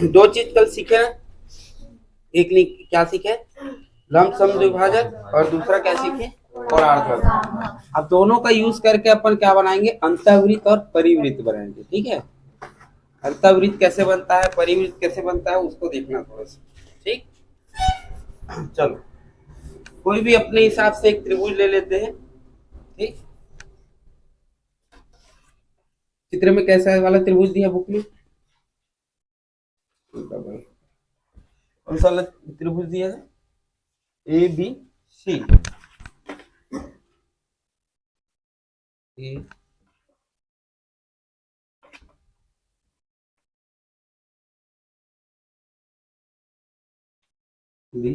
दो चीज कल सीखे हैं। एक क्या सीखे, लमसम द्विभाजक, और दूसरा क्या सीखे, परावर्तक। अब दोनों का यूज करके अपन क्या बनाएंगे, अंतःवृत्त और परिवृत्त बनाएंगे। ठीक है, अंतःवृत्त कैसे बनता है, परिवृत्त कैसे बनता है, उसको देखना थोड़ा सा। ठीक, चलो कोई भी अपने हिसाब से एक त्रिभुज ले लेते हैं। ठीक, चित्र में कैसा वाला त्रिभुज दिया बुक में, कौन सा वाला त्रिभुज दिया है, A B C. A B,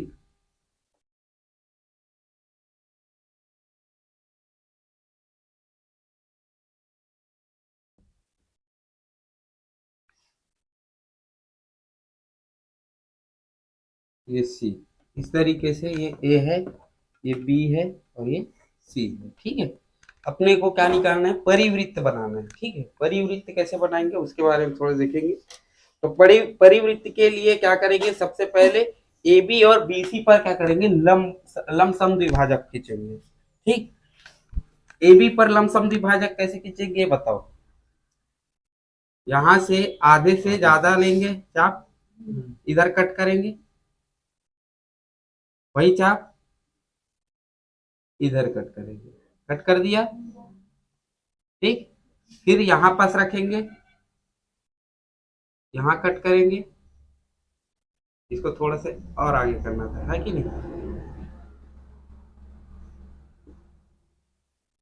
ये सी। इस तरीके से ये ए है, ये बी है, और ये सी है। ठीक है, अपने को क्या निकालना है, परिवृत्त बनाना है। ठीक है, परिवृत्त कैसे बनाएंगे उसके बारे में थोड़ा देखेंगे। तो परिवृत्त के लिए क्या करेंगे, सबसे पहले ए बी और बी सी पर क्या करेंगे, लमसम द्विभाजक खींचेंगे। ठीक, ए बी पर लमसम द्विभाजक कैसे खींचेंगे ये बताओ। यहां से आधे से ज्यादा लेंगे चाप, इधर कट करेंगे, वही चाप इधर कट करेंगे, कट कर दिया। ठीक, फिर यहां पास रखेंगे, यहां कट करेंगे, इसको थोड़ा से और आगे करना था, है कि नहीं।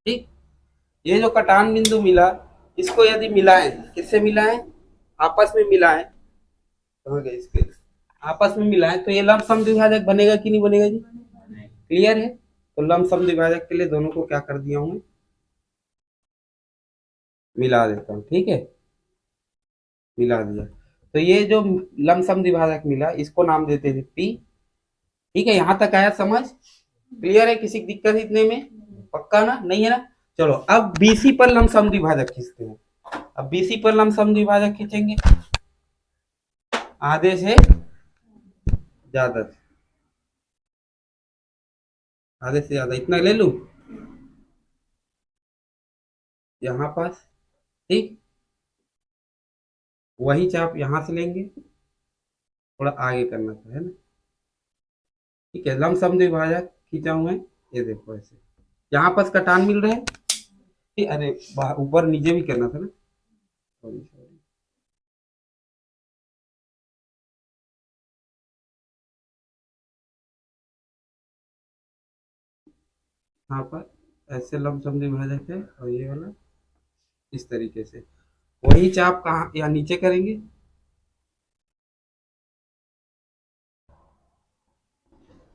ठीक, ये जो कटान बिंदु मिला, इसको यदि मिलाएं, किससे मिलाएं, आपस में मिलाएं, कहाँ गए इसके, आपस में मिलाएं तो ये लमसम द्विभाजक बनेगा कि नहीं बनेगा जी, क्लियर है। तो लमसम द्विभाजक के लिए दोनों को क्या कर दिया हूं मैं, मिला देता हूं। ठीक है, मिला दिया। तो ये जो लमसम द्विभाजक मिला, इसको नाम देते थे पी। ठीक है, यहां तक आया समझ, क्लियर है, किसी की दिक्कत इतने में, पक्का ना, नहीं है ना। चलो अब बीसी पर लमसम द्विभाजक खींचते हैं। अब बीसी पर लमसम द्विभाजक खींचेंगे, आधे से ज्यादा, आधे से ज्यादा इतना ले लू यहाँ पास। ठीक, वही चाप यहां से लेंगे, थोड़ा आगे करना था, है ना। ठीक है, लमसम द्विभाजक खींचा हूं मैं, ये देखो ऐसे, यहाँ पास कटान मिल रहे हैं। अरे ऊपर नीचे भी करना था ना, सॉरी सॉरी। यहाँ पर ऐसे लमसम द्विभाजक है, और ये वाला इस तरीके से, वही चाप कहाँ या नीचे करेंगे,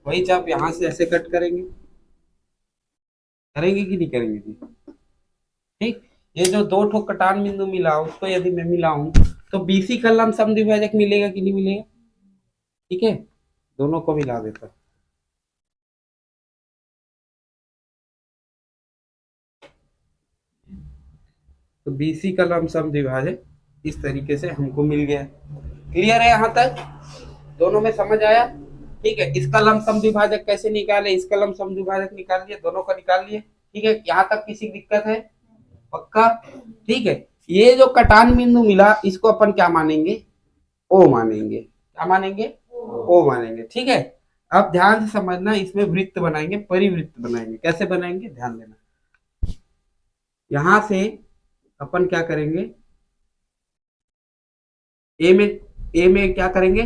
वही चाप यहाँ से ऐसे कट करेंगे, करेंगे कि नहीं करेंगे जी। ठीक, ये जो दो ठो कटान बिंदु मिला उसको यदि मैं मिलाऊं, तो बीसी का लमसम द्विभाजक मिलेगा कि नहीं मिलेगा। ठीक है, दोनों को मिला देता, तो बीसी का लमसम द्विभाजक इस तरीके से हमको मिल गया। क्लियर है यहाँ तक, दोनों में समझ आया। ठीक है, इसका लमसम द्विभाजक कैसे निकाले, इसका लमसम द्विभाजक निकाल लिए, दोनों का निकाल लिए। ठीक है, यहाँ तक किसी की दिक्कत है, पक्का। ठीक है, ये जो कटान बिंदु मिला इसको अपन क्या मानेंगे, ओ मानेंगे, क्या मानेंगे, ओ मानेंगे। ठीक है, अब ध्यान से समझना, इसमें वृत्त बनाएंगे, परिवृत्त बनाएंगे, कैसे बनाएंगे ध्यान देना। यहां से अपन क्या करेंगे, ए में, ए में क्या करेंगे,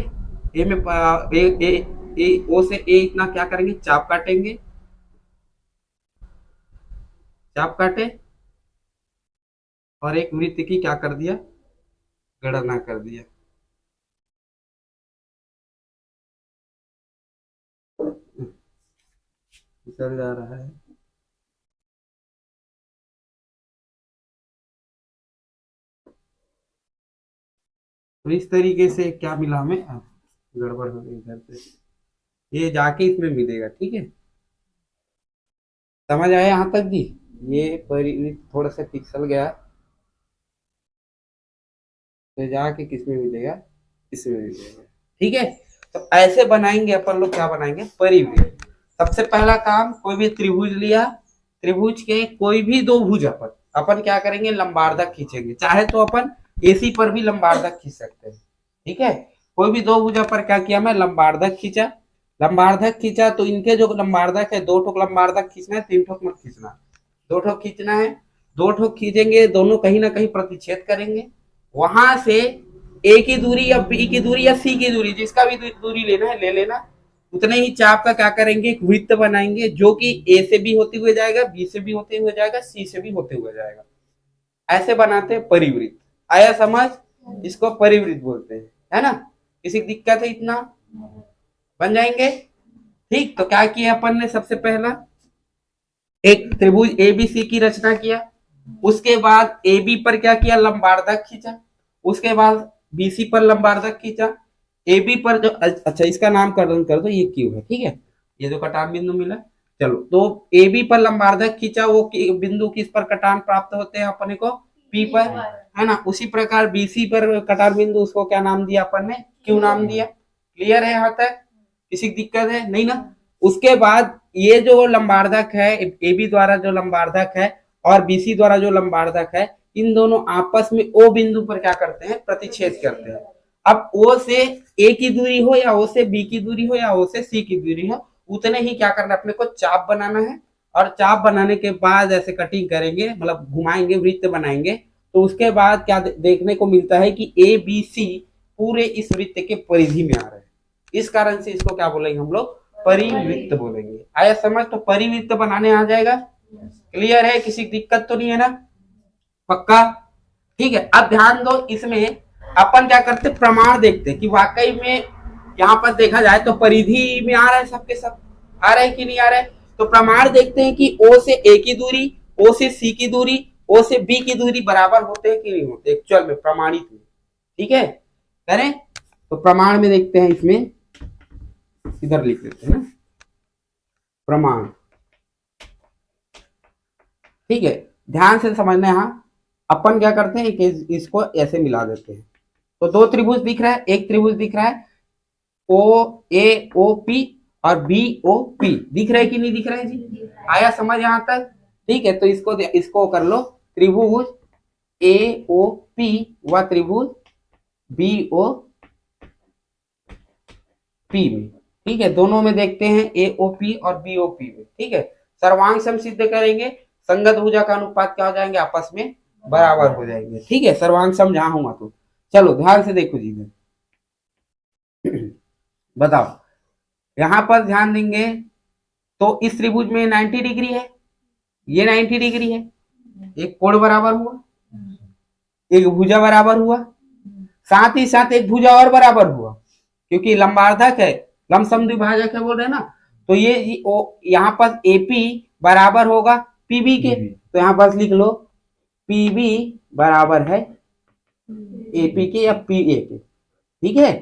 ए में ए, ए, ए ओ से ए इतना क्या करेंगे, चाप काटेंगे, चाप काटे, और एक वृत्त की क्या कर दिया, गणना कर दिया। चल जा रहा है, तो इस तरीके से क्या मिला हमें, गड़बड़ हो गई इधर पे, ये जाके इसमें मिलेगा। ठीक है, समझ आया यहाँ तक जी। ये परिवृत्त थोड़ा सा पिक्सल गया, तो जाके किस में मिलेगा, इसमें मिल जाएगा। ठीक है, तो ऐसे बनाएंगे अपन लोग, क्या बनाएंगे, परिवृत्त। सबसे पहला काम, कोई भी त्रिभुज लिया, त्रिभुज के कोई भी दो भुजा पर अपन क्या करेंगे, लंबार्धक खींचेंगे। चाहे तो अपन एसी पर भी लंबार्धक खींच सकते हैं। ठीक है, कोई भी दो भुजा पर क्या किया, मैं लंबार्धक खींचा। लंबार्धक खींचा तो इनके जो लंबार्धक है, दो ठोक लंबार्धक खींचना है, तीन ठोक मत खींचना, दो ठोक खींचना है। दो ठोक खींचेंगे, दोनों कहीं ना कहीं प्रतिच्छेद करेंगे। वहां से ए की दूरी या बी की दूरी या सी की दूरी, जिसका भी दूरी लेना है ले लेना। उतने ही चाप का क्या करेंगे, एक वृत्त बनाएंगे, जो कि ए से भी होते हुए जाएगा, बी से भी होते हुए जाएगा, सी से भी होते हुए जाएगा। ऐसे बनाते हैं परिवृत्त। आया समझ, इसको परिवृत्त बोलते हैं, है ना। किसी की दिक्कत है, इतना बन जाएंगे। ठीक, तो क्या किया अपन ने, सबसे पहला एक त्रिभुज एबीसी की रचना किया। उसके बाद ए बी पर क्या किया, लंबार्धक खींचा। उसके बाद बीसी पर लंबार्धक खींचा। ए बी पर जो, अच्छा इसका नामकरण कर दो, ये क्यू है। ठीक है, ये जो कटान बिंदु मिला, चलो तो ए बी पर लंबार्धक खींचा, वो बिंदु किस पर कटान प्राप्त होते हैं अपने को, पी पर, है ना। उसी प्रकार बीसी पर कटान बिंदु, उसको क्या नाम दिया अपन ने, क्यू नाम दिया। क्लियर है यहाँ तक, किसी की दिक्कत है नहीं ना। उसके बाद ये जो लंबार्धक है, ए बी द्वारा जो लंबार्धक है और बीसी द्वारा जो लंबार्धक है, इन दोनों आपस में ओ बिंदु पर क्या करते हैं, प्रतिच्छेद करते हैं। अब ओ से ए की दूरी हो या ओ से बी की दूरी हो या ओ से सी की दूरी हो, उतने ही क्या करना है, अपने को चाप बनाना है। और चाप बनाने के बाद ऐसे कटिंग करेंगे, मतलब घुमाएंगे, वृत्त बनाएंगे। तो उसके बाद क्या देखने को मिलता है कि ए बी सी पूरे इस वृत्त के परिधि में आ रहे हैं। इस कारण से इसको क्या बोलेंगे हम लोग, परिवृत्त बोलेंगे। आया समझ, तो परिवृत्त बनाने आ जाएगा। क्लियर है, किसी दिक्कत तो नहीं है ना, पक्का। ठीक है, अब ध्यान दो, इसमें अपन क्या करते, प्रमाण देखते कि वाकई में यहाँ पर देखा जाए तो परिधि में आ रहा है, सबके सब आ रहा है कि नहीं आ रहा है। तो प्रमाण देखते हैं कि ओ से ए की दूरी, ओ से सी की दूरी, ओ से बी की दूरी बराबर होते हैं कि नहीं होते, एक्चुअल में प्रमाणित में। ठीक है, करें तो प्रमाण में देखते हैं, इसमें इधर लिख लेते हैं ना, प्रमाण। ठीक है, ध्यान से समझना, यहां अपन क्या करते हैं कि इसको ऐसे मिला देते हैं। तो दो त्रिभुज दिख रहा है, एक त्रिभुज दिख रहा है ओ ए ओ पी और बी ओ पी, दिख रहा है कि नहीं दिख रहा है जी, आया समझ यहां तक। ठीक है, तो इसको कर लो, त्रिभुज ए ओ पी व त्रिभुज बी ओ पी में। ठीक है, दोनों में देखते हैं ए ओ पी और बी ओ पी में। ठीक है, सर्वांग सम सिद्ध करेंगे, संगत भुजा का अनुपात क्या हो जाएंगे, आपस में बराबर हो जाएंगे। ठीक है, सर्वांग सम जहां हुआ तो चलो ध्यान से देखो जी, बताओ। यहां पर ध्यान देंगे तो इस त्रिभुज में 90 डिग्री है, ये 90 डिग्री है, एक कोण बराबर हुआ, एक भुजा बराबर हुआ, साथ ही साथ एक भुजा और बराबर हुआ, क्योंकि लंबार्धक है, लमसम द्विभाजक है बोल रहे ना। तो ये यहाँ पर एपी बराबर होगा पीबी के, तो यहाँ पर लिख लो पीबी बराबर है एपी के या पी ए के। ठीक है,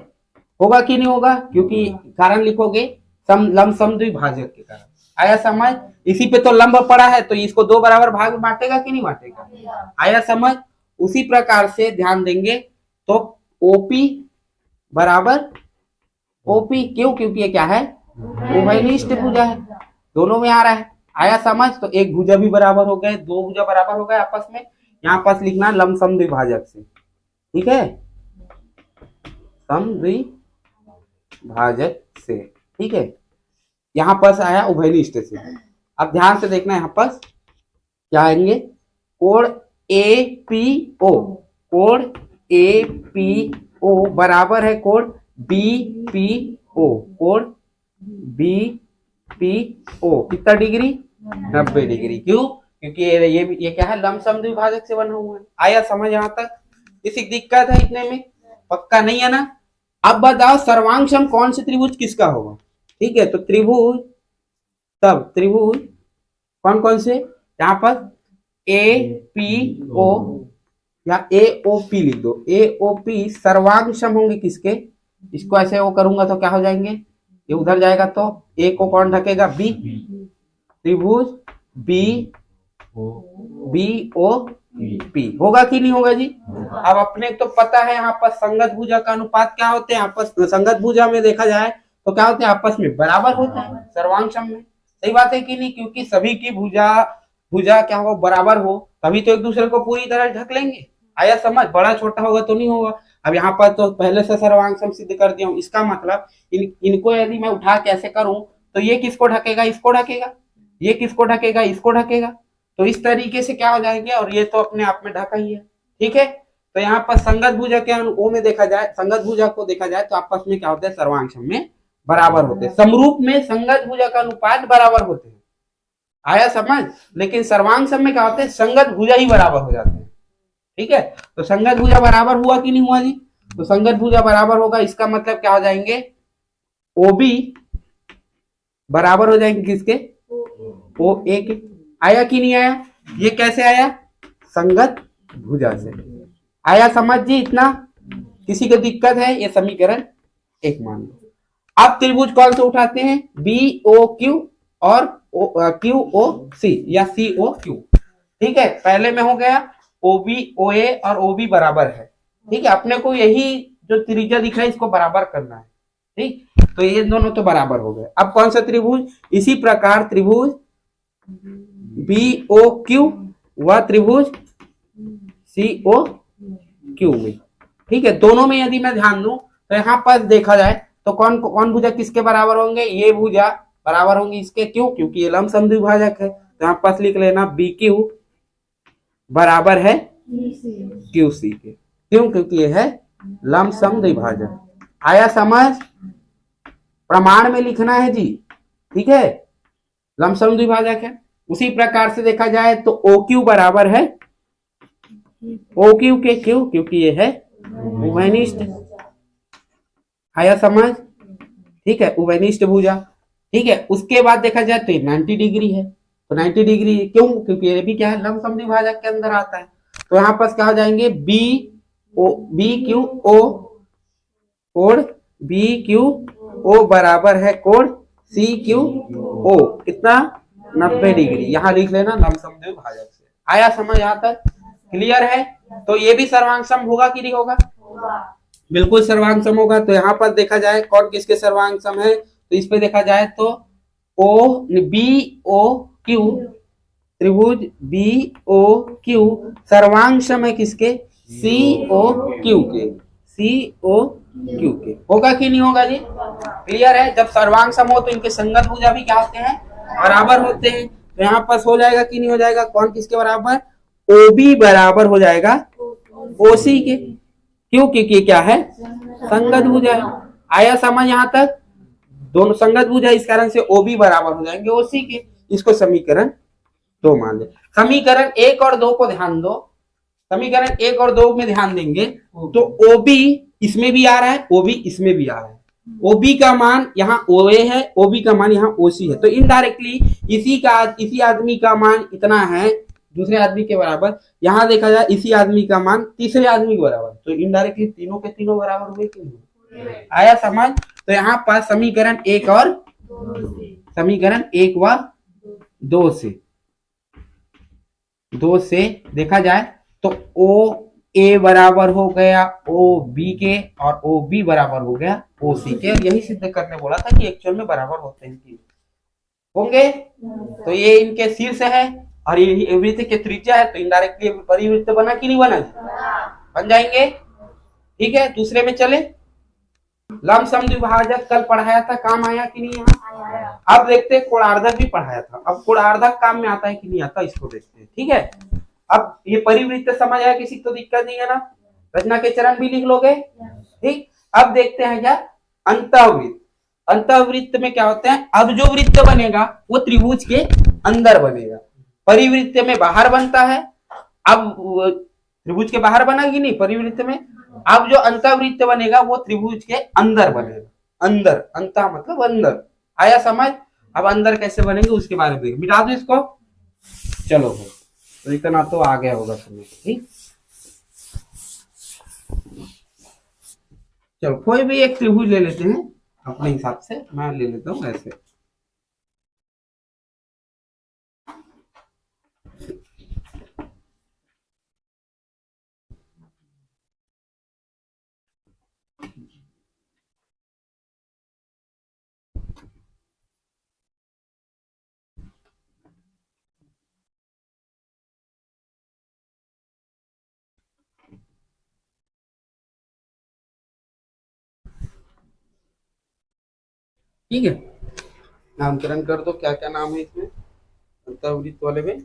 होगा कि नहीं होगा, क्योंकि कारण लिखोगे लमसम द्विभाजक के कारण। आया समझ, इसी पे तो लंब पड़ा है, तो इसको दो बराबर भाग में बांटेगा कि नहीं बांटेगा, आया समझ। उसी प्रकार से ध्यान देंगे तो ओपी बराबर ओपी, क्यों, क्योंकि ये क्या है, उभयनिष्ठ भुजा है, दोनों में आ रहा है। आया समझ, तो एक भुजा भी बराबर हो गए, दो भुजा बराबर हो गए आपस में। यहाँ पास लिखना लमसम द्विभाजक से। ठीक है, सम द्विभाजक से। ठीक है, यहाँ पास आया उभयनिष्ठ से। अब ध्यान से देखना, यहाँ पास क्या आएंगे, कोण ए पी ओ, कोण ए पी ओ बराबर है कोण बी पी ओ, कोण बी पी ओ कितना डिग्री, 90 डिग्री। क्यों, क्योंकि ये क्या है, लमसम द्विभाजक से बना हुआ है। आया समझ यहाँ तक, किसी दिक्कत है इतने में, पक्का नहीं है ना। अब बताओ सर्वांग सम कौन से त्रिभुज किसका होगा। ठीक है, तो त्रिभुज, तब त्रिभुज कौन कौन से, यहाँ पर ए पी ओ या ए ओ पी लिख दो, ए ओ पी सर्वांग सम होंगे किसके, इसको ऐसे वो करूंगा तो क्या हो जाएंगे, ये उधर जाएगा तो ए को कौन ढकेगा, बी, त्रिभुज बी बी ओ पी होगा कि नहीं होगा जी? अब अपने तो पता है यहाँ पर संगत भुजा का अनुपात क्या होते हैं, आपस संगत भुजा में देखा जाए तो क्या होते हैं, आपस में बराबर होते हैं सर्वांग सम में। सही बात है कि नहीं? क्योंकि सभी की भुजा भुजा क्या हो, बराबर हो, तभी तो एक दूसरे को पूरी तरह ढक लेंगे। आया समझ? बड़ा छोटा होगा तो नहीं होगा। अब यहाँ पर तो पहले से सर्वांग सम सिद्ध कर दिया हूँ, इसका मतलब इनको यदि मैं उठा के ऐसे करूं तो ये किसको ढकेगा, इसको ढकेगा, ये किसको ढकेगा, इसको ढकेगा। तो इस तरीके से क्या हो जाएंगे, और ये तो अपने आप में ढका ही है। ठीक है, तो यहाँ पर संगत भुजा के ओ में देखा जाए, संगत भुजा को देखा जाए तो आपस में क्या होते हैं, सर्वांग सम में बराबर होते हैं। समरूप में संगत भुजा का अनुपात बराबर होते हैं। आया समझ? लेकिन सर्वांग सम में क्या होते हैं, संगत भुजा ही बराबर हो जाते हैं। ठीक है, तो संगत भुजा बराबर हुआ कि नहीं हुआ जी? तो संगत भुजा बराबर होगा, इसका मतलब क्या हो जाएंगे, ओबी बराबर हो जाएंगे किसके, ओ ए के। आया कि नहीं आया? ये कैसे आया, संगत भुजा से। आया समझ जी? इतना किसी को दिक्कत है? ये समीकरण एक मान लो। अब त्रिभुज कौन से उठाते हैं, बी ओ क्यू और क्यू ओ सी या सी ओ क्यू। ठीक है, पहले में हो गया ओ बी ओ ए और ओ बी बराबर है। ठीक है, अपने को यही जो त्रिज्या दिख रहा है इसको बराबर करना है। ठीक, तो ये दोनों तो बराबर हो गए। अब कौन सा त्रिभुज, इसी प्रकार त्रिभुज बी ओ क्यू व त्रिभुज सी ओ क्यू में। ठीक है, दोनों में यदि मैं ध्यान दूं तो यहाँ पर देखा जाए तो कौन कौन भुजा किसके बराबर होंगे, ये भुजा बराबर होंगी इसके। क्यों? क्योंकि ये लंबसम द्विभाजक है। तो यहाँ पर लिख लेना बी क्यू बराबर है क्यू सी के। क्यों? क्योंकि ये है लंबसम द्विभाजक। आया समझ? प्रमाण में लिखना है जी। ठीक है, लंबसम द्विभाजक है। उसी प्रकार से देखा जाए तो ओ क्यू बराबर है ओ क्यू के। क्यों? क्योंकि ये है उभयनिष्ठ। आया समझ? ठीक है, उभयनिष्ठ भुजा। ठीक है, उसके बाद देखा जाए तो 90 डिग्री है। तो 90 डिग्री क्यों? क्योंकि ये भी क्या है, लंबसम द्विभाजक के अंदर आता है। तो यहाँ पर क्या हो जाएंगे, B O B Q O कोण बी क्यू ओ बराबर है कोण सी क्यू ओ, कितना, 90 डिग्री। यहाँ लिख लेना लंबसम द्विभाजक से। आया समझ? यहाँ तक क्लियर है? तो ये भी सर्वांग सम होगा कि नहीं होगा? बिल्कुल सर्वांग सम होगा। तो यहाँ पर देखा जाए कौन किसके सर्वांग सम है, तो इस पे देखा जाए तो ओ बी ओ क्यू त्रिभुज बी ओ क्यू सर्वांग सम है किसके, सी ओ क्यू के। सी ओ क्यू के होगा कि नहीं होगा जी? क्लियर है? जब सर्वांग सम हो तो इनके संगत भुजा भी क्या होते हैं, बराबर होते हैं। तो यहाँ पर हो जाएगा कि नहीं हो जाएगा, कौन किसके बराबर, ओ बी बराबर हो जाएगा ओ सी के। क्यों? क्योंकि क्या है, संगत भुजा है। आया समझ यहाँ तक? दोनों संगत भुजा, इस कारण से ओ बी बराबर हो जाएंगे ओ सी के। इसको समीकरण दो मान ले। समीकरण एक और दो को ध्यान दो। समीकरण एक और दो में ध्यान देंगे तो ओ बी इसमें भी आ रहा है, ओ बी इसमें भी आ रहा है। ओ बी का मान यहाँ ओ ए है, ओ बी का मान यहाँ ओ सी है। तो इनडायरेक्टली इसी आदमी का मान इतना है दूसरे आदमी के बराबर। यहाँ देखा जाए इसी आदमी का मान तीसरे आदमी के बराबर। तो इनडायरेक्टली तीनों के तीनों बराबर हुए कि नहीं? आया समझ? तो यहाँ पर समीकरण एक और समीकरण एक व दो से देखा जाए तो ओ ए बराबर हो गया ओ बी के और ओ बी बराबर हो गया ओ सी के। और यही सिद्ध करने बोला था कि एक्चुअल में बराबर होते हैं होंगे। तो ये इनके शीर्ष है और ये वृत्त के त्रिज्या है। तो इनडायरेक्टली परिवृत्त बना कि नहीं बना, बन जाएंगे। ठीक है, दूसरे में चले। लंबसम द्विभाजक कल पढ़ाया था, काम आया कि नहीं यहाँ? अब देखते हैं कोणार्धक भी पढ़ाया था। अब कोणार्धक काम में आता है कि नहीं आता, इसको देखते हैं। ठीक है, अब ये परिवृत्त समझ आया, किसी को दिक्कत नहीं है ना? रचना के चरण भी लिख लोगे? ठीक, अब देखते हैं क्या, अंतःवृत्त। अंतःवृत्त में क्या होते हैं, अब जो वृत्त बनेगा वो त्रिभुज के अंदर बनेगा। परिवृत्त में बाहर बनता है। अब त्रिभुज के बाहर बना कि नहीं परिवृत्त में। अब जो अंतःवृत्त बनेगा वो त्रिभुज के अंदर बनेगा। अंदर, अंत मतलब अंदर। आया समझ? अब अंदर कैसे बनेंगे उसके बारे में मिटा दो इसको। चलो भाई, तो इतना तो आ गया होगा समझ। ठीक, चलो कोई भी एक त्रिभुज ले लेते हैं अपने हिसाब से। मैं ले लेता हूं ऐसे। ठीक है, नामकरण कर दो, क्या क्या नाम है इसमें अंतर्वृत्त वाले में,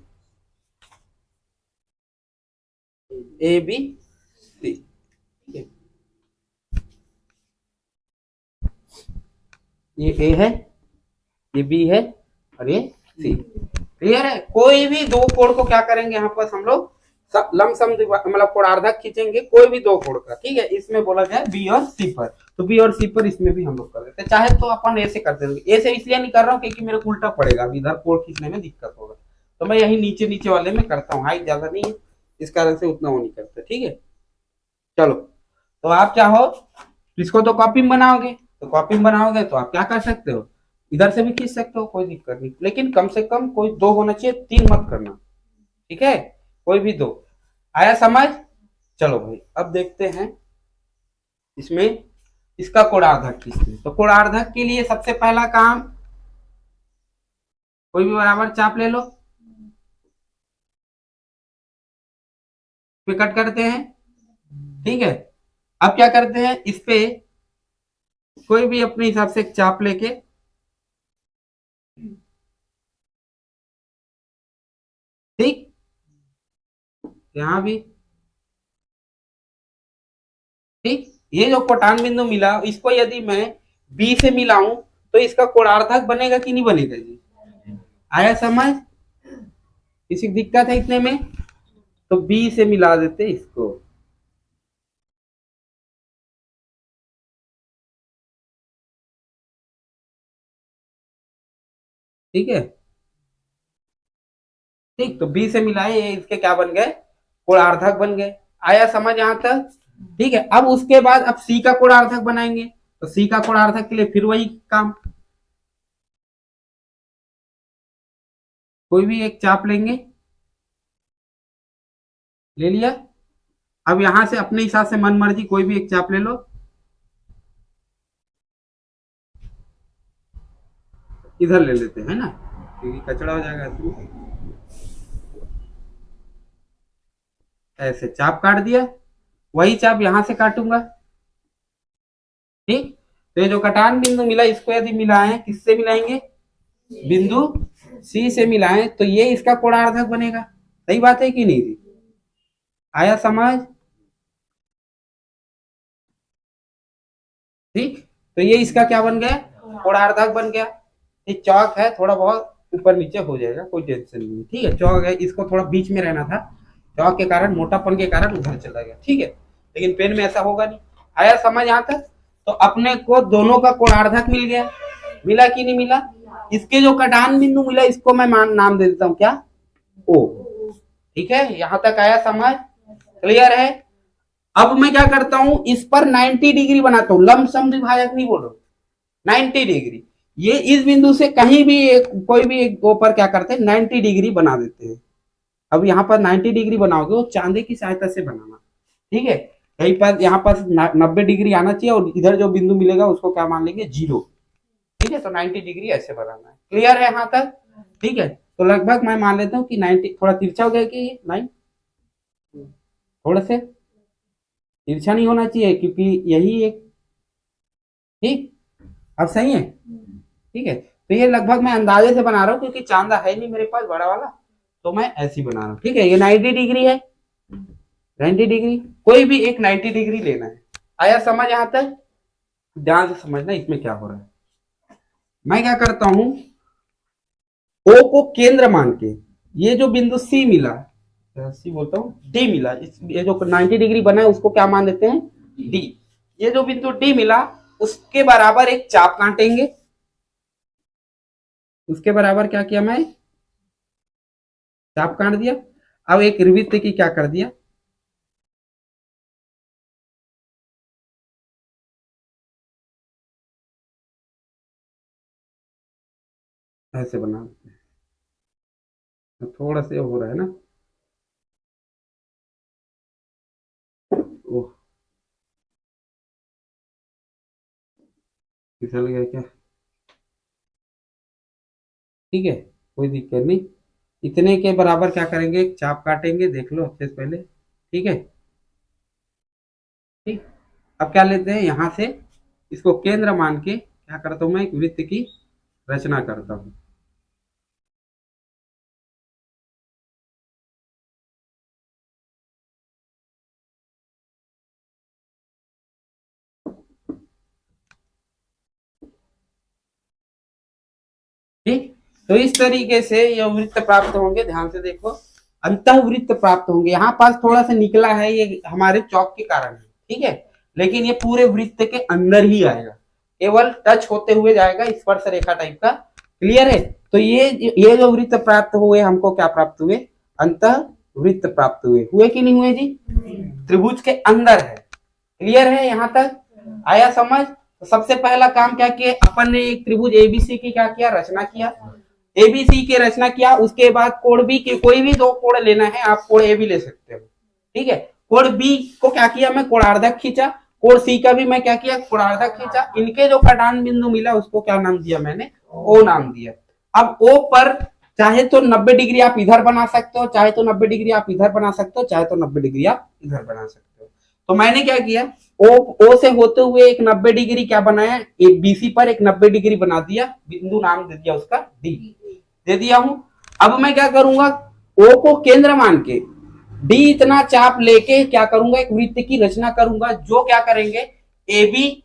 ए बी सी। ठीक है, ये ए है, ये बी है और ये सी। क्लियर है? कोई भी दो कोण को क्या करेंगे यहाँ पर हम लोग लमसम मतलब कोणार्धक खींचेंगे, कोई भी दो कोण का। ठीक है, इसमें बोला गया बी और सी पर, तो बी और सी पर इसमें भी हम लोग कर देते हैं। चाहे तो अपन ए से कर देंगे, ए से इसलिए नहीं कर रहा हूँ क्योंकि मेरे को उल्टा पड़ेगा, इधर कोण खींचने में दिक्कत होगा, तो मैं यही नीचे नीचे वाले में करता हूँ, हाइट ज्यादा नहीं है इस कारण से उतना वो नहीं करता। ठीक है, चलो, तो आप चाहो इसको तो कॉपी में बनाओगे, तो कॉपी में बनाओगे तो आप क्या कर सकते हो, इधर से भी खींच सकते हो, कोई दिक्कत नहीं, लेकिन कम से कम कोई दो होना चाहिए, तीन मत करना। ठीक है, कोई भी दो। आया समझ? चलो भाई, अब देखते हैं इसमें इसका कोणार्धक किसने। तो कोणार्धक के लिए सबसे पहला काम, कोई भी बराबर चाप ले लो, पे कट करते हैं। ठीक है, अब क्या करते हैं, इस पे कोई भी अपने हिसाब से एक चाप लेके, ठीक, यहां भी, ठीक, ये जो कोटान बिंदु मिला इसको यदि मैं बी से मिलाऊं तो इसका कोणार्धक बनेगा कि नहीं बनेगा जी? आया समझ? किसी दिक्कत है इतने में? तो बी से मिला देते इसको। ठीक है, ठीक, तो बी से मिलाए, ये इसके क्या बन गए, कोणार्धक बन गए। आया समझ यहां तक? ठीक है, अब उसके बाद अब सी का कोणार्धक बनाएंगे, तो सी का कोणार्धक के लिए फिर वही काम, कोई भी एक चाप लेंगे, ले लिया। अब यहां से अपने हिसाब से मन मर्जी कोई भी एक चाप ले लो, इधर ले लेते हैं ना, क्योंकि कचड़ा हो जाएगा इसमें। ऐसे चाप काट दिया, वही चाप यहां से काटूंगा। ठीक, तो ये जो कटान बिंदु मिला इसको यदि मिलाएं, किससे मिलाएंगे, बिंदु सी से मिलाएं, तो ये इसका कोणार्धक बनेगा। सही बात है कि नहीं जी? आया समझ? ठीक, तो ये इसका क्या बन गया, कोणार्धक बन गया। ये चौक है, थोड़ा बहुत ऊपर नीचे हो जाएगा, कोई टेंशन नहीं। ठीक है, चौक है, इसको थोड़ा बीच में रहना था, चौक के कारण, मोटापन के कारण उधर चला गया। ठीक है, लेकिन पेन में ऐसा होगा नहीं। आया समझ यहाँ तक? तो अपने को दोनों का कोणार्धक मिल गया, मिला कि नहीं मिला? इसके जो कटान बिंदु मिला इसको मैं नाम दे देता हूँ क्या, ओ। ठीक है, यहां तक आया समझ? क्लियर है? अब मैं क्या करता हूं, इस पर 90 डिग्री बनाता हूं, लमसम विभाजक नहीं बोल रहा हूं, 90 डिग्री। ये इस बिंदु से कहीं भी कोई भी एक दो पर क्या करते हैं, 90 डिग्री बना देते हैं। अब यहाँ पर 90 डिग्री बनाओगे, वो चांदी की सहायता से बनाना। ठीक है, कहीं पर यहाँ पर 90 डिग्री आना चाहिए, और इधर जो बिंदु मिलेगा उसको क्या मान लेंगे, जीरो। ठीक है, तो 90 डिग्री ऐसे बनाना है। क्लियर है यहाँ तक? ठीक है, तो लगभग मैं मान लेता हूँ कि 90, थोड़ा तिरछा हो गया कि ये लाइन, थोड़ा से तिरछा नहीं होना चाहिए, क्योंकि यही एक, ठीक, अब सही है। ठीक है, तो ये लगभग मैं अंदाजे से बना रहा हूँ, क्योंकि चांदा है नहीं मेरे पास बड़ा वाला, तो मैं ऐसी बना रहा हूँ। ठीक है, ये 90 डिग्री है, 90 डिग्री, कोई भी एक 90 डिग्री लेना है। आया समझ यहाँ तक? ध्यान से समझना इसमें क्या हो रहा है। मैं क्या करता हूं, ओ को केंद्र मान के, ये जो बिंदु सी मिला, सी बोलता हूं, डी मिला, ये जो 90 डिग्री बना है उसको क्या मान देते हैं, डी। ये जो बिंदु डी मिला उसके बराबर एक चाप काटेंगे, उसके बराबर क्या किया मैं, चाप काट दिया। अब एक वृत्त की क्या कर दिया, ऐसे बना देते हैं, थोड़ा सा हो रहा है ना, ओह, फिसल गया क्या? ठीक है, कोई दिक्कत नहीं। इतने के बराबर क्या करेंगे, एक चाप काटेंगे, देख लो अच्छे से पहले। ठीक है, ठीक, अब क्या लेते हैं, यहां से इसको केंद्र मान के क्या करता हूं मैं, एक वृत्त की रचना करता हूं। ठीक, तो इस तरीके से ये वृत्त प्राप्त होंगे, ध्यान से देखो, अंतःवृत्त प्राप्त होंगे। यहाँ पास थोड़ा सा निकला है, ये हमारे चौक के कारण है, ठीक है, लेकिन ये पूरे वृत्त के अंदर ही आएगा, केवल टच होते हुए जाएगा, स्पर्श रेखा टाइप का। क्लियर है? तो ये जो वृत्त प्राप्त हुए, हमको क्या प्राप्त हुए, अंतः वृत्त प्राप्त हुए कि नहीं हुए जी? त्रिभुज के अंदर है। क्लियर है यहाँ तक? आया समझ? तो सबसे पहला काम क्या किया अपन ने, एक त्रिभुज एबीसी की क्या किया, रचना किया। एबीसी की रचना किया, उसके बाद कोण बी के कोई भी दो कोण लेना है, आप कोण ए भी ले सकते हो, ठीक है। कोण बी को क्या किया मैं, कोणार्धक खींचा। कोण सी का भी मैं क्या किया, कोणार्धक खींचा। इनके जो कटान बिंदु मिला उसको क्या नाम दिया मैंने, ओ नाम दिया। अब ओ पर चाहे तो 90 डिग्री आप इधर बना सकते हो, चाहे तो 90 डिग्री आप इधर बना सकते हो, चाहे तो 90 डिग्री आप इधर बना सकते हो। तो मैंने क्या किया, ओ से होते हुए एक 90 डिग्री क्या बनाया, एक बीसी पर एक 90 डिग्री बना दिया, बिंदु नाम दे दिया उसका डी, दे दिया हूं। अब मैं क्या करूंगा, ओ को केंद्र मान के डी इतना चाप लेके क्या करूंगा, एक वृत्त की रचना करूंगा, जो क्या करेंगे, ए बी,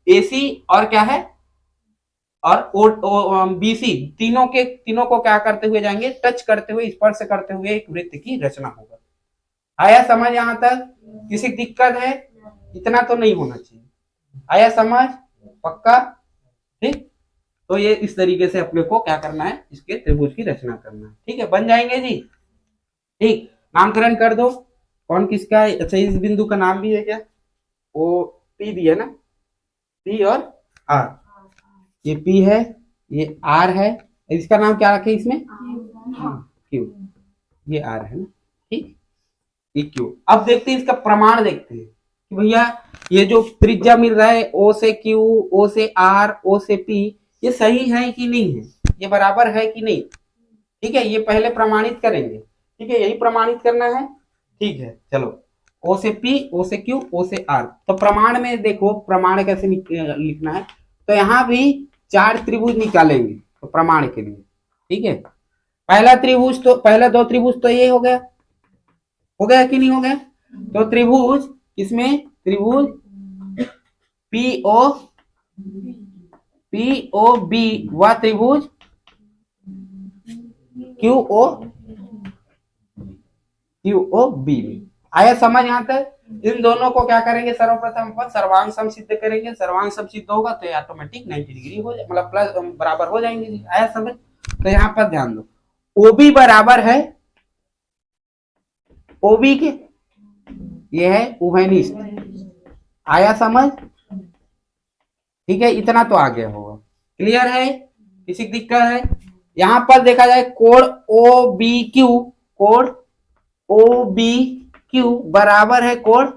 ए सी और क्या है, और बीसी, तीनों को क्या करते हुए जाएंगे, टच करते हुए, स्पर्श करते हुए एक वृत्त की रचना होगा। आया समझ यहां तक? किसी दिक्कत है? इतना तो नहीं होना चाहिए। आया समझ? पक्का? ठीक, तो ये इस तरीके से अपने को क्या करना है, इसके त्रिभुज की रचना करना है। ठीक है, बन जाएंगे जी। ठीक, नामकरण कर दो, कौन किसका है। अच्छा, इस बिंदु का नाम भी है क्या, वो पी दिया ना, पी और आर, ये पी है, ये आर है, इसका नाम क्या रखे इसमें, क्यू, ये आर है ना, ठीक, ये क्यू। अब देखते हैं इसका प्रमाण, देखते हैं कि भैया ये जो त्रिज्या मिल रहा है, ओ से क्यू, ओ से आर, ओ से पी, ये सही है कि नहीं है, ये बराबर है कि नहीं। ठीक है, ये पहले प्रमाणित करेंगे। ठीक है, यही प्रमाणित करना है। ठीक है, चलो, ओ से पी, ओ से क्यू, ओ से आर। तो प्रमाण में देखो, प्रमाण कैसे लिखना है, तो यहां भी 4 त्रिभुज निकालेंगे तो प्रमाण के लिए। ठीक है, पहला त्रिभुज तो, पहला 2 त्रिभुज तो ये हो गया कि नहीं हो गया। तो त्रिभुज इसमें, त्रिभुज पी ओ बी व त्रिभुज क्यू ओ बी। आया समझ यहां तक? इन दोनों को क्या करेंगे, सर्वप्रथम पर सर्वांग सम सिद्ध करेंगे। सर्वांग सम सिद्ध होगा तो ऑटोमेटिक 90 डिग्री हो जाए, मतलब प्लस बराबर हो जाएंगे। आया समझ? तो यहाँ पर ध्यान दो, ओ बी बराबर है, ओ बी के ये है उभयनिष्ठ। आया समझ? ठीक है, इतना तो आ गया होगा। क्लियर है? किसी दिक्कत है? यहां पर देखा जाए, कोण ओ बी क्यू, कोण ओ बी क्यू बराबर है कोण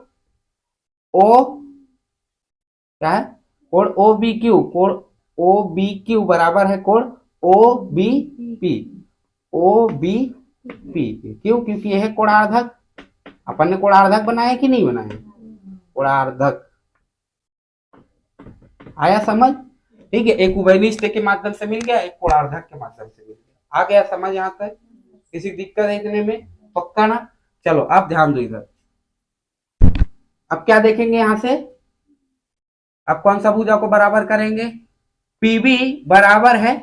ओ, क्या है, कोण ओ बी क्यू, कोण ओ बी क्यू बराबर है कोण O B P, O B P. क्यों? क्योंकि यह है कोणार्धक। अपन ने कोणार्धक बनाया कि नहीं बनाया, कोणार्धक। आया समझ? ठीक है, एक उभयनिष्ठ के माध्यम से मिल गया, एक कोणार्धक के माध्यम से मिल गया। आ गया समझ यहाँ तक? किसी दिक्कत है इतने में? पक्का ना? चलो आप ध्यान दो इधर। अब क्या देखेंगे यहां से, अब कौन सा भुजा को बराबर करेंगे, पीबी बराबर है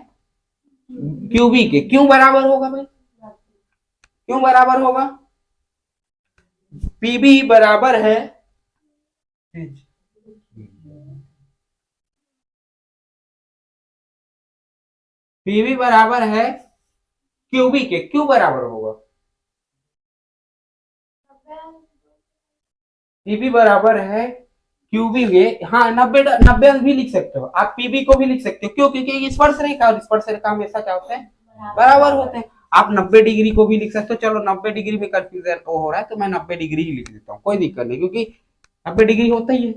क्यूबी के। क्यों बराबर होगा भाई, क्यों बराबर होगा, पीबी बराबर है, पीबी बराबर है क्यूबी के। क्यों बराबर होगा, पीबी बराबर है क्यूबी के। हाँ, 90 भी लिख सकते हो आप, पीबी को भी लिख सकते हो। क्यों? क्योंकि स्पर्श रेखा और स्पर्श रेखा हमेशा क्या होते हैं, बराबर होते हैं। आप 90 डिग्री को भी लिख सकते हो। चलो 90 डिग्री में कंफ्यूजन हो रहा है तो मैं 90 डिग्री ही लिख देता हूँ, कोई दिक्कत नहीं, क्योंकि 90 डिग्री होता ही है।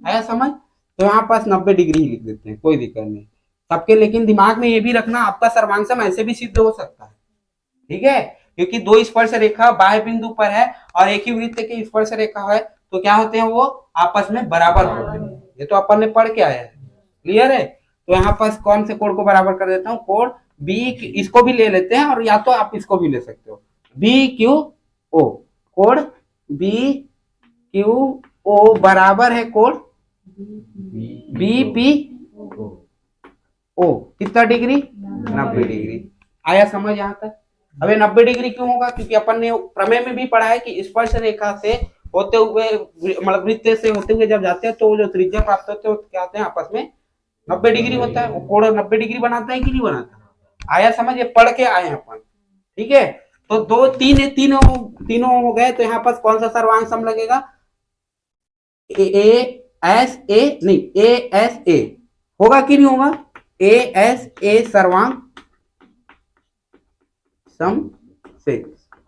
आया समझ? तो यहाँ पास 90 डिग्री ही लिख देते हैं, कोई दिक्कत नहीं सबके। लेकिन दिमाग में ये भी रखना, आपका सर्वांग ऐसे भी सिद्ध हो सकता है। ठीक है, क्योंकि 2 स्पर्श रेखा बाह्य बिंदु पर है और एक ही वृत्त की स्पर्श रेखा है, तो क्या होते हैं, वो आपस में बराबर होते हैं। ये तो अपन ने पढ़ के आया है। क्लियर है? तो यहाँ पास कौन से कोड को बराबर कर देता हूँ, कोड बी, इसको भी ले लेते हैं और या तो आप इसको भी ले सकते हो, बी क्यू ओ, कोड बी क्यू ओ बराबर है कोड बी पी ओ, कितना डिग्री, 90 डिग्री। आया समझ यहाँ तक? अबे 90 डिग्री क्यों होगा, क्योंकि अपन ने प्रमेय में भी पढ़ा है कि स्पर्श रेखा से होते हुए, मतलब वृत्त से होते हुए जब जाते हैं तो जो त्रिज्या प्राप्त होते हैं वो क्या होते हैं, आपस में 90 डिग्री होता है। वो कोण 90 डिग्री बनाता है कि नहीं बनाता? आया समझ? ये पढ़ के आए अपन, ठीक है? तो दो तीन तीनों हो गए, तो यहाँ पर कौन सा सर्वांग सम लगेगा, ए एस ए, नहीं ए एस ए होगा कि नहीं होगा, ए एस ए सर्वांग सम से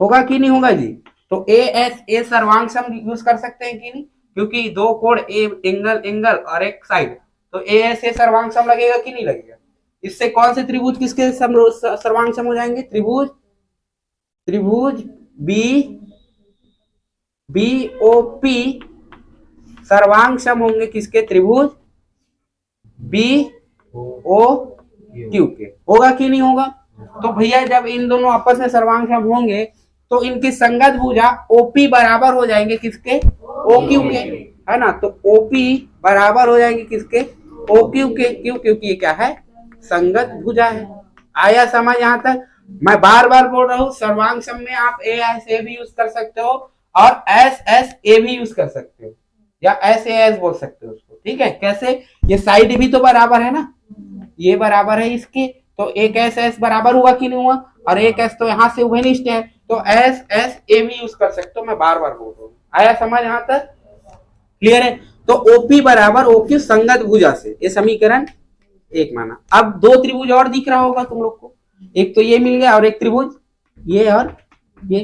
होगा कि नहीं होगा जी? तो ए एस ए सर्वांग सम यूज कर सकते हैं कि नहीं, क्योंकि दो कोण ए एंगल और एक साइड, तो ए एस ए सर्वांग सम लगेगा कि नहीं लगेगा? इससे कौन से त्रिभुज किसके सर्वांग सम हो जाएंगे, त्रिभुज बी ओ पी सर्वांग सम होंगे किसके, त्रिभुज बी ओ क्यू के। होगा कि नहीं होगा? तो भैया जब इन दोनों आपस में सर्वांग सम होंगे तो इनकी संगत भुजा ओपी बराबर हो जाएंगे किसके, ओ क्यू के, है ना? तो ओपी बराबर हो जाएंगे किसके, ओ क्यू के। क्यों? क्योंकि ये क्या है, संगत भुजा है। आया समझ यहाँ तक? मैं बार बार बोल रहा हूँ, सर्वांग सम में आप ए एस ए भी यूज कर सकते हो और एस एस ए भी यूज कर सकते हो, या एस ए एस बोल सकते हो उसको, ठीक है? कैसे? ये साइड भी तो बराबर है ना, ये बराबर है इसके, तो एक एस एस बराबर हुआ कि नहीं हुआ, और एक एस तो यहाँ से उभयनिष्ठ है, तो एस एस ए भी यूज कर सकते हो, मैं बार बार बोल रहा हूँ। आया समझ यहाँ तक? क्लियर है? तो ओपी बराबर ओ क्यू संगत भुजा से, ये समीकरण एक माना। अब दो त्रिभुज और दिख रहा होगा तुम लोग को, एक तो ये मिल गया और एक त्रिभुज ये और ये,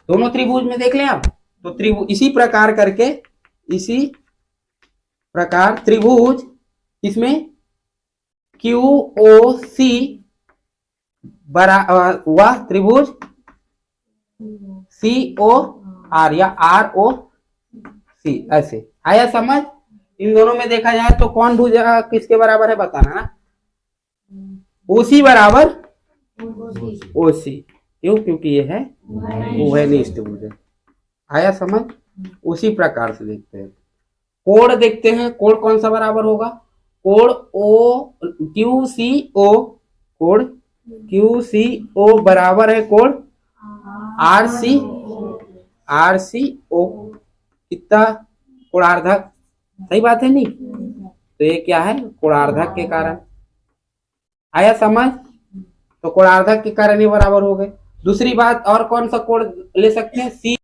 दोनों त्रिभुज में देख लें आप। तो त्रिभुज इसी प्रकार करके, इसी प्रकार त्रिभुज इसमें क्यू ओ सी हुआ त्रिभुज सी ओ आर या आर ओ सी, ऐसे। आया समझ? इन दोनों में देखा जाए तो कौन भुजा किसके बराबर है बताना ना, ओसी बराबर ओसी, क्यों? क्योंकि ये है उभयनिष्ठ भुजा। आया समझ? उसी प्रकार से देखते हैं, कोण देखते हैं, कोण कौन सा बराबर होगा, कोण ओ क्यू सी ओ, कोण क्यू सी ओ बराबर है कोण आर सी ओ, कितना, कोणार्धक। सही बात है नहीं? तो ये क्या है, कोणार्धक के कारण। आया समझ? तो कोणार्धक के कारण ये बराबर हो गए। दूसरी बात और कौन सा कोण ले सकते हैं, सी